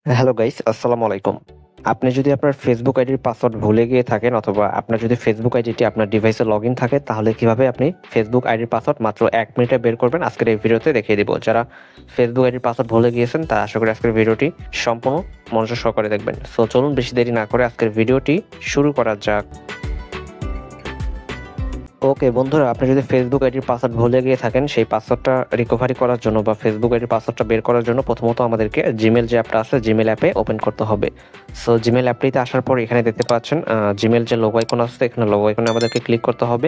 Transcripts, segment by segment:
Hello guys, আসসালামু আলাইকুম। আপনি যদি আপনার ফেসবুক আইডির পাসওয়ার্ড ভুলে গিয়ে থাকেন অথবা আপনার যদি ফেসবুক আইডিটি আপনার ডিভাইসে লগইন থাকে তাহলে কিভাবে আপনি ফেসবুক আইডির পাসওয়ার্ড মাত্র ১ মিনিটে বের করবেন আজকের এই ভিডিওতে দেখিয়ে দিব। যারা ফেসবুক আইডির পাসওয়ার্ড ভুলে গিয়েছেন তারা আশা করি আজকের ভিডিওটি সম্পূর্ণ মনোযোগ সহকারে দেখবেন। সো চলুন বেশি দেরি না করে আজকের ভিডিওটি শুরু করা যাক। ওকে বন্ধুরা, আপনি যদি ফেসবুক আইডির পাসওয়ার্ড ভুলে গিয়ে থাকেন সেই পাসওয়ার্ডটা রিকভারি করার জন্য বা ফেসবুক আইডির পাসওয়ার্ডটা বের করার জন্য প্রথমত আমাদেরকে জিমেল যে অ্যাপটা আছে জিমেল অ্যাপে ওপেন করতে হবে। সো জিমেল অ্যাপটিতে আসার পর এখানে দেখতে পাচ্ছেন জিমেল যে লোগো আইকন আছে, এখানে লোগো আইকনে আমাদেরকে ক্লিক করতে হবে।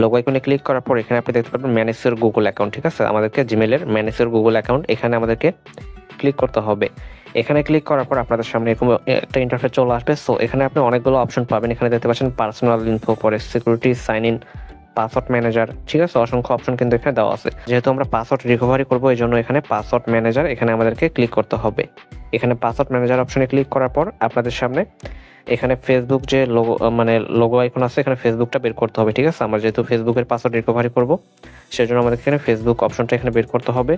লোগো আইকনে ক্লিক করার পর এখানে আপনি দেখতে পাবেন ম্যানেজ ইওর গুগল অ্যাকাউন্ট। ঠিক আছে, আমাদেরকে জিমেলের ম্যানেজ ইওর গুগল অ্যাকাউন্ট এখানে আমাদেরকে ক্লিক করতে হবে। এখানে ক্লিক করার পর আপনাদের সামনে এরকম একটা ইন্টারফেস চলে আসবে। সো এখানে আপনি অনেকগুলো অপশন পাবেন। এখানে দেখতে পাচ্ছেন পার্সোনাল ইনফো, পরে security, sign in, password manager. ঠিক আছে, অসংখ্য অপশন কিন্তু এখানে দেওয়া আছে। যেহেতু আমরা পাসওয়ার্ড রিকভারি করবো এই জন্য এখানে পাসওয়ার্ড ম্যানেজার এখানে আমাদেরকে ক্লিক করতে হবে। এখানে পাসওয়ার্ড ম্যানেজার অপশনে ক্লিক করার পর আপনাদের সামনে এখানে ফেসবুক যে লোগো আইকন আছে এখানে ফেসবুকটা বের করতে হবে। ঠিক আছে, আমরা যেহেতু ফেসবুকের পাসওয়ার্ড রিকভারি করব সেজন্য আমাদের এখানে ফেসবুক অপশনটা এখানে বের করতে হবে।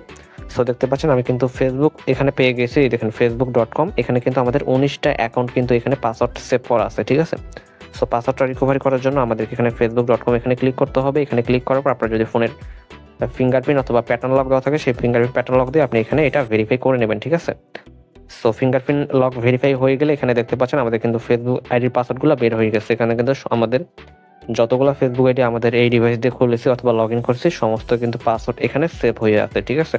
সো দেখতে পাচ্ছেন আমি কিন্তু ফেসবুক এখানে পেয়ে গেছি। দেখেন facebook.com, এখানে কিন্তু আমাদের 19টা অ্যাকাউন্ট কিন্তু এখানে পাসওয়ার্ড সেভ করা আছে। ঠিক আছে, সো পাসওয়ার্ডটা রিকভারি করার জন্য আমাদেরকে এখানে facebook.com এখানে ক্লিক করতে হবে। এখানে ক্লিক করার পর আপনার যদি ফোনের ফিঙ্গারপ্রিন্ট অথবা প্যাটার্ন লক দেওয়া থাকে সেই ফিঙ্গারপ্রিন্ট প্যাটার্ন লক দিয়ে আপনি এখানে এটা ভেরিফাই করে নেবেন। ঠিক আছে, সো ফিঙ্গারপ্রিন্ট লক ভেরিফাই হয়ে গেলে এখানে দেখতে পাচ্ছেন আমাদের কিন্তু ফেসবুক আইডির পাসওয়ার্ডগুলো বের হয়ে গেছে। এখানে কিন্তু আমাদের যতগুলো ফেসবুক আইডি আমাদের এই ডিভাইস দিয়ে খুলেছি অথবা লগ ইন করছি সমস্ত কিন্তু পাসওয়ার্ড এখানে সেভ হয়ে আছে। ঠিক আছে,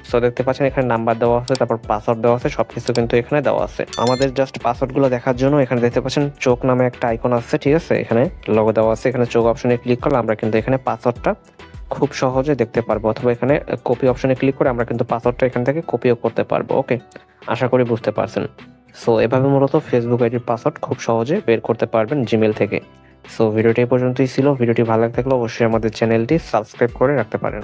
সো দেখতে পাচ্ছেন এখানে নাম্বার দেওয়া আছে, তারপর পাসওয়ার্ড দেওয়া আছে, সবকিছু কিন্তু এখানে দেওয়া আছে। আমাদের জাস্ট পাসওয়ার্ডগুলো দেখার জন্য এখানে দেখতে পাচ্ছেন চোখ নামে একটা আইকন আছে। ঠিক আছে, এখানে লোগো দেওয়া আছে, এখানে চোখ অপশনে ক্লিক করলে আমরা কিন্তু এখানে পাসওয়ার্ডটা খুব সহজে দেখতে পারবো, অথবা এখানে কপি অপশনে ক্লিক করে আমরা কিন্তু পাসওয়ার্ডটা এখান থেকে কপিও করতে পারবো। ওকে, আশা করি বুঝতে পারছেন। সো এভাবে মূলত ফেসবুক আইডির পাসওয়ার্ড খুব সহজে বের করতে পারবেন জিমেল থেকে। সো ভিডিওটি এই পর্যন্তই ছিল। ভিডিওটি ভালো লাগলে অবশ্যই আমাদের চ্যানেলটি সাবস্ক্রাইব করে রাখতে পারেন।